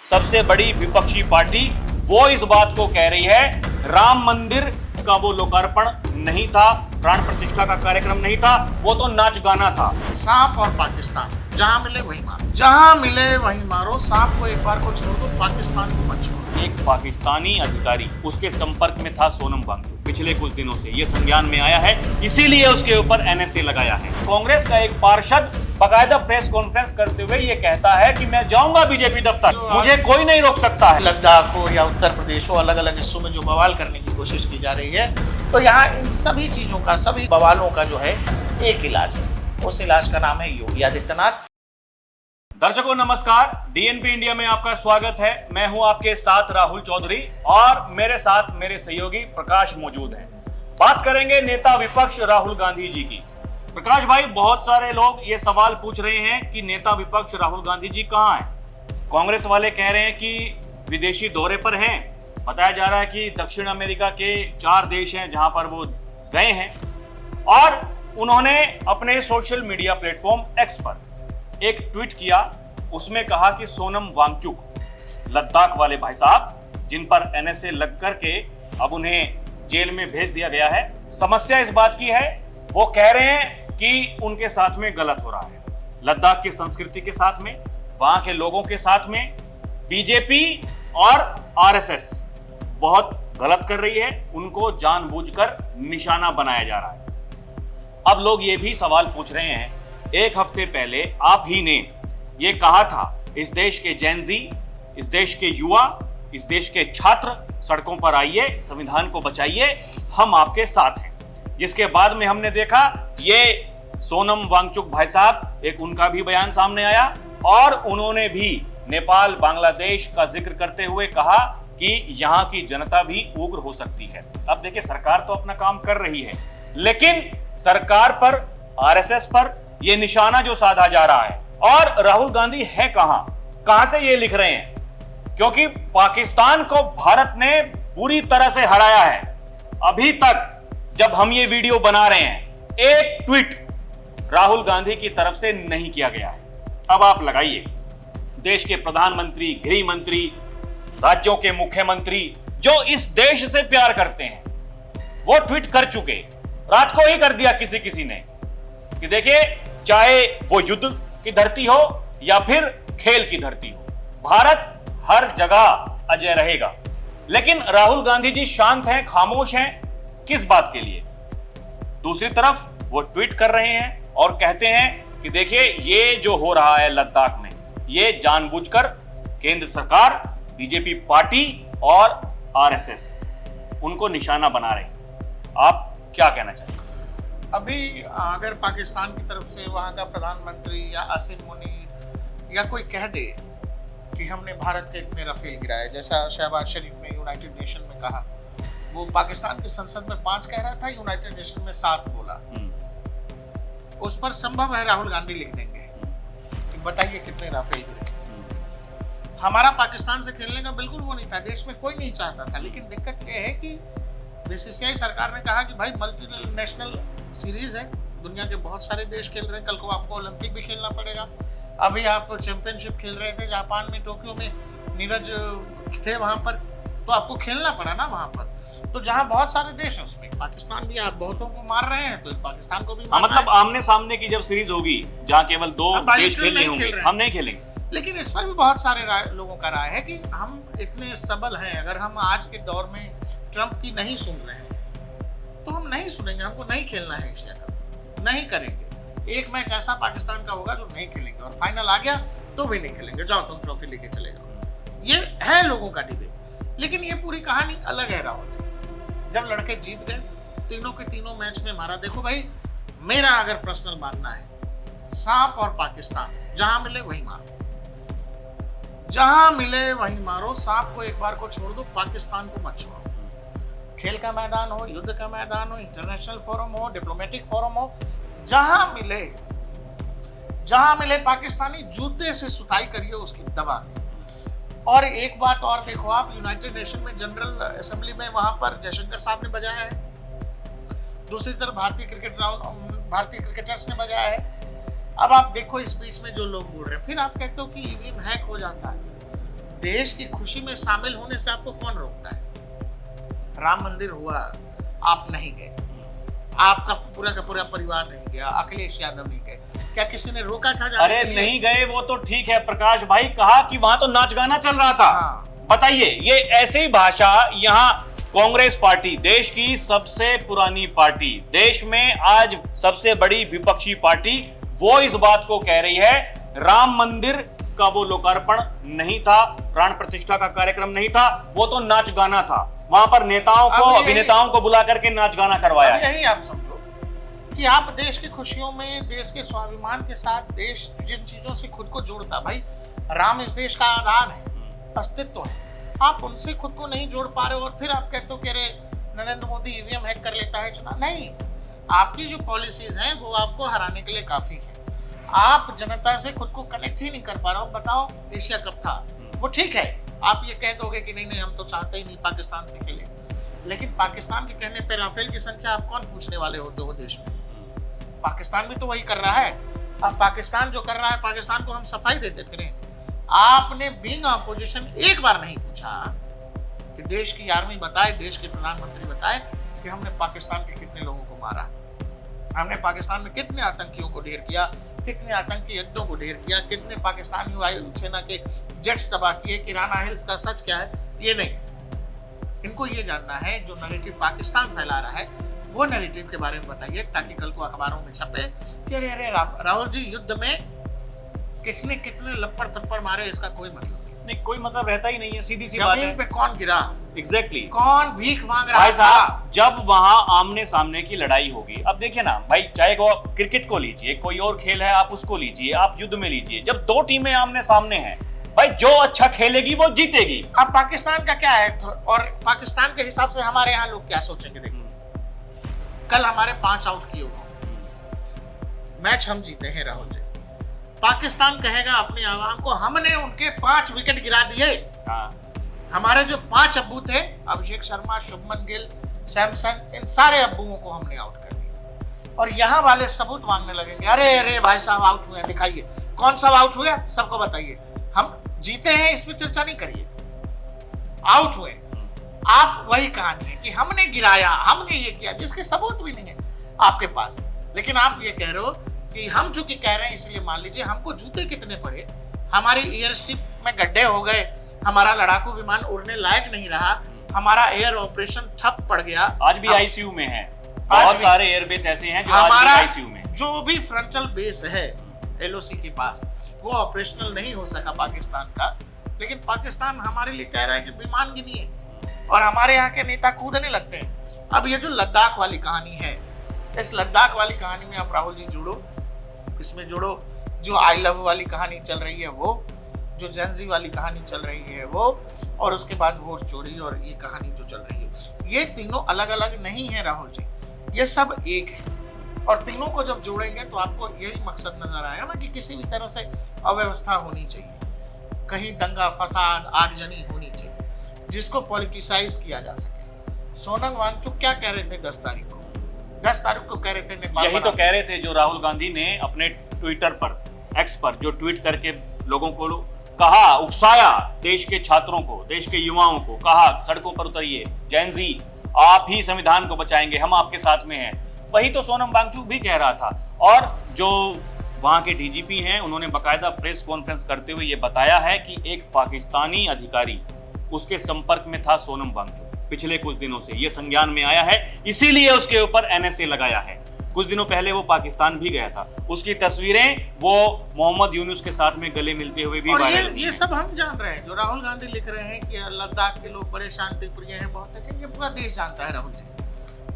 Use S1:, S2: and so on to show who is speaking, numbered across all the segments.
S1: सबसे बड़ी विपक्षी पार्टी वो इस बात को कह रही है राम मंदिर का वो लोकार्पण नहीं था, प्राण प्रतिष्ठा का कार्यक्रम नहीं था, वो तो नाच गाना था।
S2: सांप और पाकिस्तान, जहां मिले वहीं मारो, जहां मिले वहीं मारो। सांप को एक बार को छोड़ दो, पाकिस्तान को मत छोड़ो।
S1: एक पाकिस्तानी अधिकारी उसके संपर्क में था सोनम वांगचुक। पिछले कुछ दिनों से ये संज्ञान में आया है, इसीलिए उसके ऊपर एनएसए लगाया है। कांग्रेस का एक पार्षद बाकायदा प्रेस कॉन्फ्रेंस करते हुए ये कहता है कि मैं जाऊंगा बीजेपी दफ्तर, मुझे कोई नहीं रोक सकता है।
S2: लद्दाख हो या उत्तर प्रदेश हो, अलग अलग हिस्सों में जो बवाल करने की कोशिश की जा रही है, तो यहाँ इन सभी चीजों का, सभी बवालों का जो है एक इलाज है। उस इलाज का नाम है योगी आदित्यनाथ।
S1: दर्शकों नमस्कार, डीएनपी इंडिया में आपका स्वागत है। मैं हूं आपके साथ राहुल चौधरी और मेरे साथ मेरे सहयोगी प्रकाश मौजूद हैं। बात करेंगे नेता विपक्ष राहुल गांधी जी की। प्रकाश भाई, बहुत सारे लोग ये सवाल पूछ रहे हैं कि नेता विपक्ष राहुल गांधी जी कहाँ हैं? कांग्रेस वाले कह रहे हैं कि विदेशी दौरे पर हैं। बताया जा रहा है कि दक्षिण अमेरिका के 4 देश हैं जहां पर वो गए हैं और उन्होंने अपने सोशल मीडिया प्लेटफॉर्म एक्स पर एक ट्वीट किया। उसमें कहा कि सोनम वांगचुक, लद्दाख वाले भाई साहब जिन पर एनएसए लग करके अब उन्हें जेल में भेज दिया गया है, समस्या इस बात की है, वो कह रहे हैं कि उनके साथ में गलत हो रहा है। लद्दाख की संस्कृति के साथ में, वहां के लोगों के साथ में बीजेपी और आरएसएस बहुत गलत कर रही है, उनको जानबूझकर निशाना बनाया जा रहा है। अब लोग ये भी सवाल पूछ रहे हैं, एक हफ्ते पहले आप ही ने ये कहा था इस देश के जेनजी, इस देश के युवा, इस देश के छात्र सड़कों पर आइए, संविधान को बचाइए, हम आपके साथ हैं। जिसके बाद में हमने देखा ये सोनम वांगचुक भाई साहब, एक उनका भी बयान सामने आया और उन्होंने भी नेपाल बांग्लादेश का जिक्र करते हुए कहा कि यहां की जनता भी उग्र हो सकती है। अब देखिए, सरकार तो अपना काम कर रही है, लेकिन सरकार पर, आरएसएस पर ये निशाना जो साधा जा रहा है, और राहुल गांधी है कहां से ये लिख रहे हैं? क्योंकि पाकिस्तान को भारत ने पूरी तरह से हराया है। अभी तक जब हम ये वीडियो बना रहे हैं, एक ट्वीट राहुल गांधी की तरफ से नहीं किया गया है। अब आप लगाइए, देश के प्रधानमंत्री, गृह मंत्री, राज्यों के मुख्यमंत्री जो इस देश से प्यार करते हैं, वो ट्वीट कर चुके। रात को ही कर दिया किसी ने कि देखिए, चाहे वो युद्ध की धरती हो या फिर खेल की धरती हो, भारत हर जगह अजय रहेगा। लेकिन राहुल गांधी जी शांत हैं, खामोश हैं, किस बात के लिए? दूसरी तरफ वो ट्वीट कर रहे हैं और कहते हैं कि देखिए, ये जो हो रहा है लद्दाख में, ये जानबूझकर केंद्र सरकार, बीजेपी पार्टी और आरएसएस उनको निशाना बना रहे हैं। आप क्या कहना चाहेंगे?
S2: अभी अगर पाकिस्तान की तरफ से वहाँ का प्रधानमंत्री या आसिम मुनी या कोई कह दे कि हमने भारत के इतने रफेल गिराए, जैसा शहबाज शरीफ ने यूनाइटेड नेशन में कहा, वो पाकिस्तान की संसद में 5 कह रहा था, यूनाइटेड नेशन में 7 बोला। उस पर संभव है राहुल गांधी लिख देंगे कि बताइए कितने राफेल गिरे। हमारा पाकिस्तान से खेलने का बिल्कुल वो नहीं था, देश में कोई नहीं चाहता था। लेकिन दिक्कत ये है कि बीसीसीआई सरकार ने कहा कि भाई मल्टीनेशनल सीरीज है, दुनिया के बहुत सारे देश खेल रहे हैं, कल को आपको ओलंपिक भी खेलना पड़ेगा। अभी आप चैंपियनशिप खेल रहे थे जापान में, टोक्यो में, नीरज थे वहां पर, तो आपको खेलना पड़ा ना वहां पर। तो जहां बहुत सारे देश हैं उसमें पाकिस्तान भी, आप बहुतों को मार रहे हैं तो पाकिस्तान को भी
S1: मतलब आमने सामने की जब सीरीज होगी जहां केवल 2 देश खेल रहे होंगे, हम नहीं खेलेंगे।
S2: लेकिन इस पर भी बहुत सारे लोगों का राय है कि हम इतने सबल हैं, अगर हम आज के दौर में ट्रंप की नहीं सुन रहे हैं तो हम नहीं सुनेंगे, हमको नहीं खेलना है एशिया कप, नहीं करेंगे। एक मैच ऐसा पाकिस्तान का होगा जो नहीं खेलेंगे और फाइनल आ गया तो भी नहीं खेलेंगे, जाओ तुम ट्रॉफी लेके चले जाओ। ये है लोगों का डिबेट। लेकिन ये पूरी कहानी अलग है राहुल। जब लड़के जीत गए, तीनों के तीनों मैच में मारा। देखो भाई, मेरा अगर पर्सनल मानना है, सांप और पाकिस्तान, जहां मिले वहीं मारो, जहां मिले वहीं मारो। सांप को एक बार को छोड़ दो, पाकिस्तान को मत छोड़ो। खेल का मैदान हो, युद्ध का मैदान हो, इंटरनेशनल फोरम हो, डिप्लोमेटिक फोरम हो, जहां मिले पाकिस्तानी जूते से सुताई करिए उसकी, दबा। और एक बात और देखो आप, यूनाइटेड नेशन में जनरल असेंबली में वहां पर जयशंकर साहब ने बजाया है, दूसरी तरफ भारतीय क्रिकेटर्स ने बजाया है। अब आप देखो इस बीच में जो लोग बोल रहे हैं, फिर आप कहते हो कि ईवीएम हैक हो जाता है। देश की खुशी में शामिल होने से आपको कौन रोकता है? राम मंदिर हुआ, आप नहीं गए, आपका पूरा का पूरा परिवार नहीं गया, अखिलेश यादव नहीं गए, क्या किसी ने रोका था जाने
S1: अरे
S2: के लिए?
S1: नहीं गए वो तो ठीक है, प्रकाश भाई कहा कि वहां तो नाच गाना चल रहा था।
S2: हाँ।
S1: बताइए, ये ऐसी भाषा यहाँ कांग्रेस पार्टी, देश की सबसे पुरानी पार्टी, देश में आज सबसे बड़ी विपक्षी पार्टी, वो इस बात को कह रही है राम मंदिर का वो लोकार्पण नहीं था, प्राण प्रतिष्ठा का कार्यक्रम नहीं था, वो तो नाच गाना था। वहां पर नेताओं को, अभिनेताओं को बुला करके नाच गाना करवाया है।
S2: यही आप समझो कि आप देश की खुशियों में, देश के स्वाभिमान के साथ, देश जिन चीजों से खुद को जोड़ता, भाई राम इस देश का आधार है, अस्तित्व है, आप उनसे खुद को नहीं जोड़ पा रहे हो और फिर आप कहते हो कि अरे नरेंद्र मोदी ईवीएम हैक कर लेता है चुनाव। नहीं, आपकी जो पॉलिसीज हैं वो आपको हराने के लिए काफी है। आप जनता से खुद को कनेक्ट ही नहीं कर पा रहे हो। बताओ, एशिया कप था, वो ठीक है, आप ये कह दोगे कि नहीं नहीं हम तो चाहते ही नहीं पाकिस्तान से खेले, लेकिन पाकिस्तान के कहने पे राफेल की संख्या आप कौन पूछने वाले होते हो देश में? पाकिस्तान भी तो वही कर रहा है। अब पाकिस्तान जो कर रहा है, पाकिस्तान को हम सफाई देते फिरें। आपने बीइंग अपोजिशन एक बार नहीं पूछा कि देश की आर्मी बताए, देश के प्रधानमंत्री बताए कि हमने पाकिस्तान के कितने लोगों को मारा, हमने पाकिस्तान में कितने आतंकियों को ढेर किया, कितने आतंकी यज्ञों को ढेर किया, कितने पाकिस्तानी वायुसेना के जेट्स तबाह किए, किराना हिल्स का सच क्या है, ये नहीं। इनको ये जानना है जो नैरेटिव पाकिस्तान फैला रहा है वो नैरेटिव के बारे में बताइए, ताकि कल को अखबारों में छपे कि अरे अरे राहुल जी युद्ध में किसने कितने लपड़ थप्पड़ मारे, इसका कोई मतलब
S1: नहीं, कोई मतलब रहता ही नहीं है, सीधी सी बात है।
S2: जमीन पे कौन गिरा,
S1: एग्जैक्टली,
S2: कौन भीख मांग रहा
S1: भाई
S2: था।
S1: साहब, जब वहां आमने सामने की लड़ाई होगी, अब देखिए ना भाई, चाहे वो क्रिकेट को लीजिए, कोई और खेल है आप उसको लीजिए, आप युद्ध में लीजिए, जब दो टीमें आमने सामने हैं, भाई जो अच्छा खेलेगी वो जीतेगी।
S2: अब पाकिस्तान का क्या है, और पाकिस्तान के हिसाब से हमारे यहाँ लोग क्या सोचेंगे? देखो, कल हमारे 5 आउट किए हुए, मैच हम जीते हैं राहुल जी, पाकिस्तान कहेगा अपनी आवाम को हमने उनके 5 विकेट गिरा दिए।
S1: हाँ।
S2: हमारे जो 5 अब्बू थे, अभिषेक शर्मा, शुभमन गिल, सैमसन, इन सारे अब्बुओं को हमने आउट कर दिया। और यहाँ वाले सबूत मांगने लगेंगे, अरे अरे भाई साहब आउट हुए, दिखाइए कौन सा आउट हुआ, सबको बताइए। हम जीते हैं इसमें चर्चा नहीं करिए, आउट हुए। आप वही कहानी है कि हमने गिराया, हमने ये किया, जिसके सबूत भी नहीं है आपके पास, लेकिन आप ये कह रहे हो कि हम चूंकि कह रहे हैं इसलिए मान लीजिए। हमको जूते कितने पड़े, हमारी एयर स्ट्रिप में गड्ढे हो गए, हमारा लड़ाकू विमान उड़ने लायक नहीं रहा, हमारा एयर ऑपरेशन ठप पड़ गया।
S1: आज भी आईसीयू में है, बहुत सारे एयरबेस ऐसे हैं जो आज भी आईसीयू में।
S2: जो भी फ्रंटल बेस है एलओसी के पास, वो ऑपरेशनल नहीं हो सका पाकिस्तान का, लेकिन पाकिस्तान हमारे लिए कह रहा है कि विमान गिनिए, और हमारे यहाँ के नेता कूदने लगते हैं। अब ये जो लद्दाख वाली कहानी है, इस लद्दाख वाली कहानी में आप राहुल जी जुड़ो, इसमें जुड़ो, जो आई लव वाली कहानी चल रही है वो, जो जेंजी वाली कहानी चल रही है वो, और उसके बाद वोट चोरी और ये कहानी जो चल रही है, ये तीनों अलग अलग नहीं है राहुल जी, ये सब एक है। और तीनों को जब जोड़ेंगे तो आपको यही मकसद नजर आएगा ना कि किसी भी तरह से अव्यवस्था होनी चाहिए, कहीं दंगा फसाद आगजनी होनी चाहिए, जिसको पॉलिटिसाइज किया जा सके। सोनम वांगचुक क्या कह रहे थे 10 तारीख को? 10 तारीख को कह रहे थे नेपाल,
S1: यही तो कह रहे थे जो राहुल गांधी ने अपने ट्विटर पर, एक्स पर, जो ट्वीट करके लोगों को कहा, उकसाया, देश के छात्रों को, देश के युवाओं को कहा सड़कों पर उतरिए, जेनजी आप ही संविधान को बचाएंगे, हम आपके साथ में हैं। वही तो सोनम वांगचुक भी कह रहा था। और जो वहां के डीजीपी हैं, उन्होंने बकायदा प्रेस कॉन्फ्रेंस करते हुए ये बताया है कि एक पाकिस्तानी अधिकारी उसके संपर्क में था सोनम वांगचुक पिछले कुछ दिनों से, ये संज्ञान में आया है, इसीलिए उसके ऊपर एनएसए लगाया है। कुछ दिनों पहले वो पाकिस्तान भी गया था, उसकी तस्वीरें वो मोहम्मद यूनुस के साथ में गले मिलते हुए भी वायरल।
S2: ये सब हम जान रहे हैं, जो राहुल गांधी लिख रहे हैं कि लद्दाख के लोग बड़े शांति प्रिय हैं, बहुत अच्छे, ये पूरा देश जानता है राहुल जी।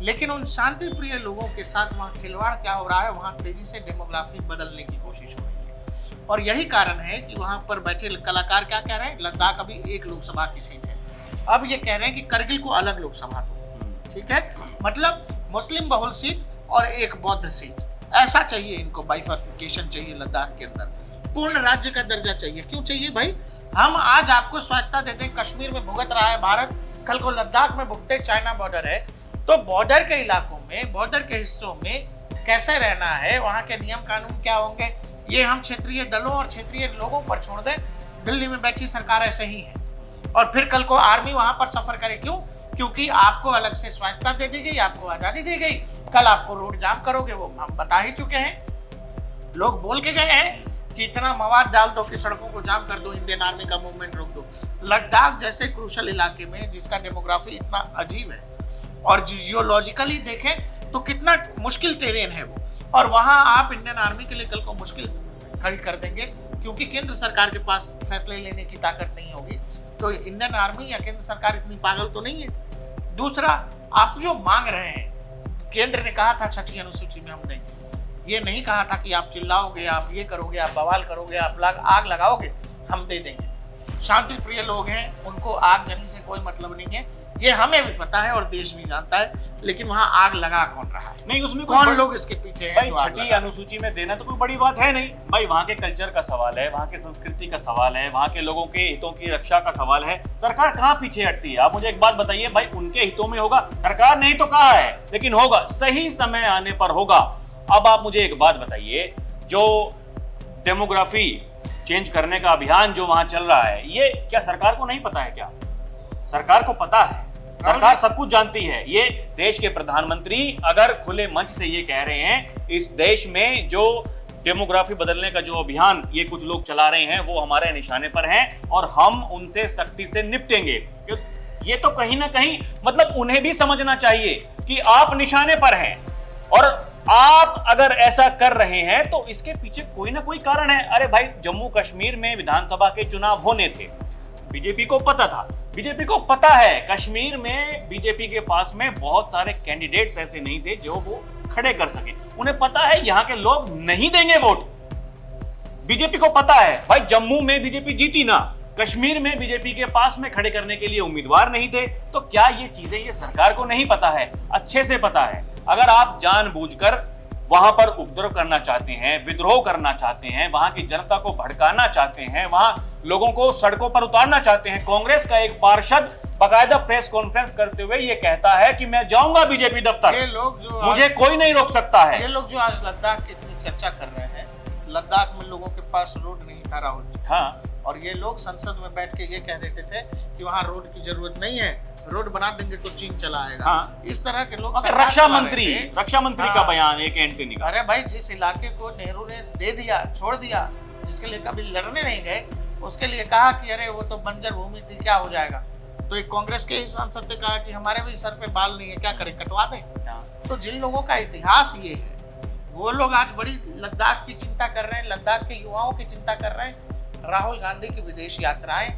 S2: लेकिन उन शांति प्रिय लोगों के साथ वहाँ खिलवाड़ क्या हो रहा है, वहाँ तेजी से डेमोग्राफी बदलने की कोशिश हो रही है। और यही कारण है कि वहाँ पर बैठे कलाकार क्या कह रहे हैं, लद्दाख अभी एक लोकसभा की सीट है, अब ये कह रहे हैं कि करगिल को अलग लोकसभा दो, ठीक है, मतलब मुस्लिम बहुल सीट और एक बौद्ध सीट, ऐसा चाहिए इनको, बाइफर्फिकेशन चाहिए लद्दाख के अंदर, पूर्ण राज्य का दर्जा चाहिए। क्यों चाहिए भाई? हम आज आपको स्वायत्ता देते हैं, कश्मीर में भुगत रहा है भारत, कल को लद्दाख में भुगते, चाइना बॉर्डर है, तो बॉर्डर के इलाकों में, बॉर्डर के हिस्सों में कैसे रहना है, वहाँ के नियम कानून क्या होंगे, ये हम क्षेत्रीय दलों और क्षेत्रीय लोगों पर छोड़ दें। दिल्ली में बैठी सरकार ऐसे ही है, और फिर कल को आर्मी वहां पर सफर करे। क्यों? क्योंकि आपको अलग से स्वायत्तता दे दी गई, आपको आजादी दी गई। कल आपको रोड जाम करोगे, वो हम बता ही चुके हैं, लोग बोल के गए हैं कि इतना मवाद डाल दो कि सड़कों को जाम कर दो, इंडियन आर्मी का मूवमेंट रोक दो। लद्दाख जैसे क्रूशल इलाके में जिसका डेमोग्राफी इतना अजीब है और जियोलॉजिकली देखें तो कितना मुश्किल टेरेन है वो, और वहां आप इंडियन आर्मी के लिए कल को मुश्किल खड़ी कर देंगे क्योंकि केंद्र सरकार के पास फैसले लेने की ताकत नहीं होगी। तो इंडियन आर्मी या केंद्र सरकार इतनी पागल तो नहीं है। दूसरा, आप जो मांग रहे हैं, केंद्र ने कहा था 6ठी अनुसूची में हम देंगे, ये नहीं कहा था कि आप चिल्लाओगे, आप ये करोगे, आप बवाल करोगे, आप आग लगाओगे, हम दे देंगे। शांति प्रिय लोग हैं, उनको आगजनी से कोई मतलब नहीं है, ये हमें भी पता है और देश भी जानता है, लेकिन वहां आग लगा कौन रहा है?
S1: नहीं, उसमें
S2: कौन लोग इसके पीछे हैं?
S1: भाई 6ठी अनुसूची में देना तो कोई बड़ी बात है नहीं भाई, वहाँ के कल्चर का सवाल है, वहाँ के संस्कृति का सवाल है, वहाँ के लोगों के हितों की रक्षा का सवाल है। सरकार कहाँ पीछे हटती है? आप मुझे एक बात बताइए भाई, उनके हितों में होगा, सरकार नहीं तो कहा है, लेकिन होगा, सही समय आने पर होगा। अब आप मुझे एक बात बताइए, जो डेमोग्राफी चेंज करने का अभियान जो वहां चल रहा है, ये क्या सरकार को नहीं पता है? क्या सरकार को पता है? सरकार सब कुछ जानती है। ये देश के प्रधानमंत्री अगर खुले मंच से ये कह रहे हैं, इस देश में जो डेमोग्राफी बदलने का जो अभियान ये कुछ लोग चला रहे हैं वो हमारे निशाने पर हैं और हम उनसे सख्ती से निपटेंगे, ये तो कहीं ना कहीं मतलब उन्हें भी समझना चाहिए कि आप निशाने पर हैं और आप अगर ऐसा कर रहे हैं तो इसके पीछे कोई ना कोई कारण है। अरे भाई, जम्मू कश्मीर में विधानसभा के चुनाव होने थे, बीजेपी को पता था, बीजेपी को पता है कश्मीर में बीजेपी के पास में बहुत सारे कैंडिडेट्स ऐसे नहीं थे जो वो खड़े कर सके। उन्हें पता है यहाँ के लोग नहीं देंगे वोट, बीजेपी को पता है भाई जम्मू में बीजेपी जीती ना, कश्मीर में बीजेपी के पास में खड़े करने के लिए उम्मीदवार नहीं थे। तो क्या ये चीजें ये सरकार को नहीं पता है? अच्छे से पता है। अगर आप जानबूझकर वहां पर उपद्रव करना चाहते हैं, विद्रोह करना चाहते हैं, वहां की जनता को भड़काना चाहते हैं, वहां लोगों को सड़कों पर उतारना चाहते हैं, कांग्रेस का एक पार्षद बाकायदा प्रेस कॉन्फ्रेंस करते हुए ये कहता है कि मैं जाऊंगा बीजेपी दफ्तर,
S2: ये लोग जो
S1: मुझे कोई नहीं रोक सकता है।
S2: ये लोग जो आज लद्दाख की इतनी चर्चा कर रहे हैं, लद्दाख में लोगों के पास रोड नहीं था राहुल जी।
S1: हाँ,
S2: और ये लोग संसद में बैठ के ये कह देते थे कि वहाँ रोड की जरूरत नहीं है, रोड बना देंगे तो चीन चला आएगा।
S1: हाँ।
S2: इस तरह के लोग
S1: रक्षा मंत्री का बयान एक एंटी निकाला।
S2: अरे भाई, जिस इलाके को नेहरू ने दे दिया, छोड़ दिया, जिसके लिए कभी लड़ने नहीं गए, उसके लिए कहा कि अरे वो तो बंजर भूमि थी, क्या हो जाएगा? तो एक कांग्रेस के ही सांसद ने कहा कि हमारे भी सर पे बाल नहीं है, क्या करें, कटवा दें। तो जिन लोगों का इतिहास ये है, वो लोग आज बड़ी लद्दाख की चिंता कर रहे हैं, लद्दाख के युवाओं की चिंता कर रहे हैं। राहुल गांधी की विदेश यात्राएं,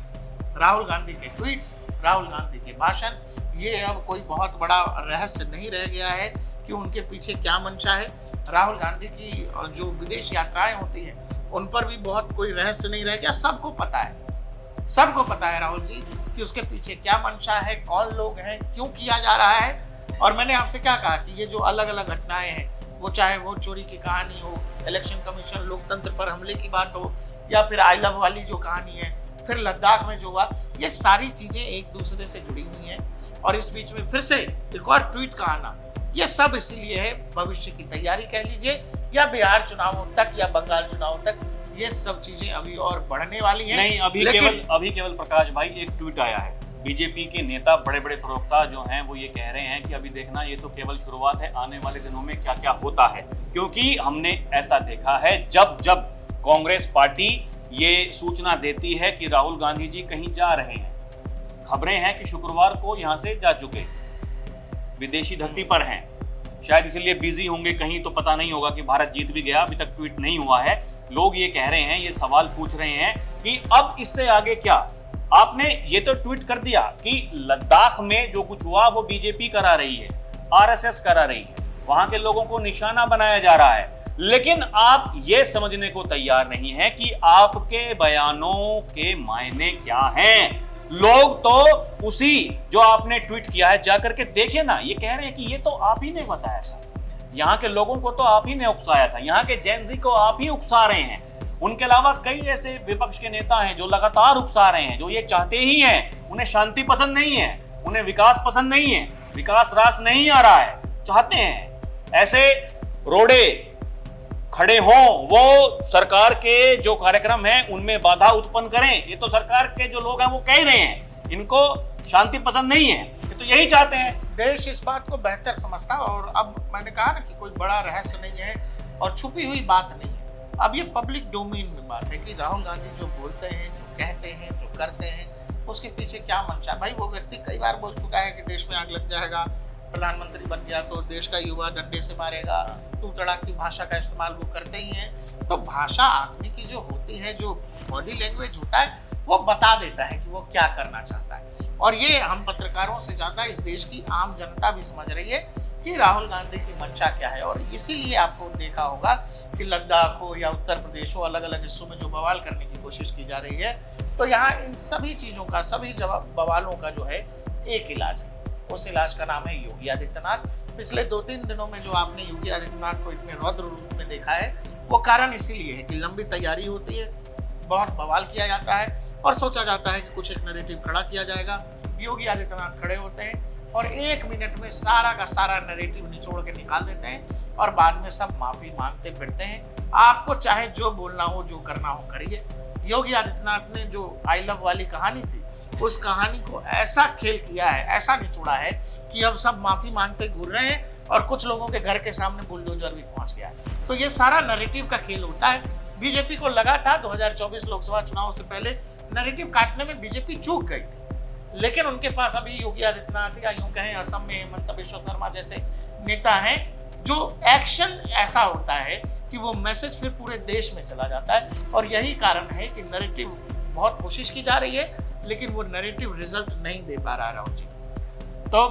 S2: राहुल गांधी के ट्वीट्स, राहुल गांधी के भाषण, ये अब कोई बहुत बड़ा रहस्य नहीं रह गया है कि उनके पीछे क्या मंशा है। राहुल गांधी की जो विदेश यात्राएं होती हैं उन पर भी बहुत कोई रहस्य नहीं रह गया, सबको पता है, सबको पता है राहुल जी कि उसके पीछे क्या मंशा है, कौन लोग हैं, क्यों किया जा रहा है। और मैंने आपसे क्या कहा कि ये जो अलग अलग घटनाएं हैं, वो चाहे वो चोरी की कहानी हो, इलेक्शन कमीशन, लोकतंत्र पर हमले की बात हो, या फिर आई लव वाली जो कहानी है, फिर लद्दाख में जो हुआ, ये सारी चीजें एक दूसरे से जुड़ी हुई हैं। और इस बीच में फिर से एक और ट्वीट का आना, ये सब इसीलिए है, भविष्य की तैयारी कह लीजिए, या बिहार चुनावों तक या बंगाल चुनावों तक ये सब चीजें अभी और बढ़ने वाली हैं।
S1: नहीं, अभी केवल प्रकाश भाई एक ट्वीट आया है, बीजेपी के नेता, बड़े बड़े प्रवक्ता जो हैं वो ये कह रहे हैं कि अभी देखना, ये तो केवल शुरुआत है, आने वाले दिनों में क्या क्या होता है। क्योंकि हमने ऐसा देखा है, जब जब कांग्रेस पार्टी ये सूचना देती है कि राहुल गांधी जी कहीं जा रहे हैं, खबरें हैं कि शुक्रवार को यहां से जा चुके, विदेशी धरती पर हैं, शायद इसलिए बिजी होंगे कहीं, तो पता नहीं होगा कि भारत जीत भी गया, अभी तक ट्वीट नहीं हुआ है। लोग ये कह रहे हैं, ये सवाल पूछ रहे हैं कि अब इससे आगे क्या? आपने ये तो ट्वीट कर दिया कि लद्दाख में जो कुछ हुआ वो बीजेपी करा रही है, आरएसएस करा रही है, वहां के लोगों को निशाना बनाया जा रहा है, लेकिन आप ये समझने को तैयार नहीं है कि आपके बयानों के मायने क्या हैं। लोग तो उसी जो आपने ट्वीट किया है जाकर के देखिए ना, ये कह रहे हैं कि ये तो आप ही ने बताया था, यहाँ के लोगों को तो आप ही ने उकसाया था, यहाँ के जेनजी को आप ही उकसा रहे हैं। उनके अलावा कई ऐसे विपक्ष के नेता हैं जो लगातार उकसा रहे हैं, जो ये चाहते ही हैं, उन्हें शांति पसंद नहीं है, उन्हें विकास पसंद नहीं है, विकास रास नहीं आ रहा है, चाहते हैं ऐसे रोड़े खड़े हों, वो सरकार के जो कार्यक्रम हैं उनमें बाधा उत्पन्न करें। ये तो सरकार के जो लोग हैं वो कह रहे हैं, इनको शांति पसंद नहीं है, ये तो यही चाहते हैं।
S2: देश इस बात को बेहतर समझता, और अब मैंने कहा ना कि कोई बड़ा रहस्य नहीं है और छुपी हुई बात नहीं है। अब ये पब्लिक डोमेन में बात है कि राहुल गांधी जो बोलते हैं, जो कहते हैं, जो करते हैं, उसके पीछे क्या मंशा है। भाई वो व्यक्ति कई बार बोल चुका है कि देश में आग लग जाएगा, प्रधानमंत्री बन गया तो देश का युवा डंडे से मारेगा, तू तड़ाक की भाषा का इस्तेमाल वो करते ही हैं। तो भाषा आदमी की जो होती है, जो बॉडी लैंग्वेज होता है, वो बता देता है कि वो क्या करना चाहता है। और ये हम पत्रकारों से ज़्यादा इस देश की आम जनता भी समझ रही है कि राहुल गांधी की मंशा क्या है। और इसीलिए आपको देखा होगा कि लद्दाख हो या उत्तर प्रदेश हो, अलग अलग हिस्सों में जो बवाल करने की कोशिश की जा रही है, तो यहाँ इन सभी चीज़ों का, सभी बवालों का जो है एक इलाज है। उस इलाज का नाम है योगी आदित्यनाथ। पिछले 2-3 दिनों में जो आपने योगी आदित्यनाथ को इतने रौद्र रूप में देखा है, वो कारण इसीलिए है कि लंबी तैयारी होती है, बहुत बवाल किया जाता है और सोचा जाता है कि कुछ एक नैरेटिव खड़ा किया जाएगा। योगी आदित्यनाथ खड़े होते हैं और 1 मिनट में सारा का सारा नैरेटिव निचोड़ के निकाल देते हैं और बाद में सब माफी मांगते फिरते हैं। आपको चाहे जो बोलना हो, जो करना हो करिए। योगी आदित्यनाथ ने जो आई लव वाली कहानी थी, उस कहानी को ऐसा खेल किया है, ऐसा निचोड़ा है कि अब सब माफी मांगते घूर रहे हैं और कुछ लोगों के घर के सामने बुलडोजर भी पहुंच गया है। तो ये सारा नैरेटिव का खेल होता है। बीजेपी को लगा था 2024 लोकसभा चुनाव से पहले नैरेटिव काटने में बीजेपी चूक गई थी, लेकिन उनके पास अभी योगी आदित्यनाथ या यूं कहें असम में हेमंत बिश्व शर्मा जैसे नेता हैं, जो एक्शन ऐसा होता है कि वो मैसेज फिर पूरे देश में चला जाता है। और यही कारण है कि नैरेटिव बहुत कोशिश की जा रही है, लेकिन वो नैरेटिव रिजल्ट नहीं दे पा रहा राहुल जी।
S1: तो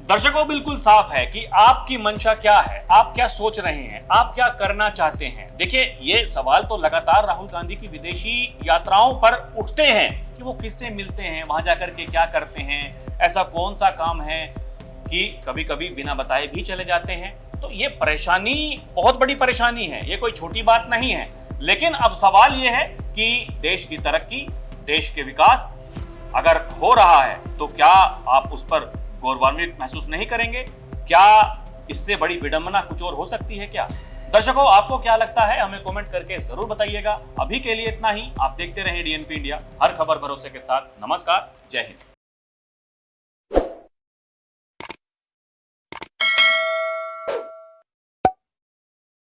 S1: दर्शकों, बिल्कुल साफ है कि आपकी मंशा क्या है, आप क्या सोच रहे हैं, आप क्या करना चाहते हैं। देखिए, ये सवाल तो लगातार राहुल गांधी की विदेशी यात्राओं पर उठते हैं कि वो किससे मिलते हैं, वहां जाकर के क्या करते हैं, ऐसा कौन सा काम है कि कभी कभी बिना बताए भी चले जाते हैं। तो ये परेशानी बहुत बड़ी परेशानी है, ये कोई छोटी बात नहीं है। लेकिन अब सवाल ये है कि देश की तरक्की, देश के विकास अगर हो रहा है तो क्या आप उस पर गौरवान्वित महसूस नहीं करेंगे? क्या इससे बड़ी विडंबना कुछ और हो सकती है क्या? दर्शकों, आपको क्या लगता है, हमें कमेंट करके जरूर बताइएगा। अभी के लिए इतना ही। आप देखते रहें डीएनपी इंडिया, हर खबर भरोसे के साथ। नमस्कार, जय हिंद।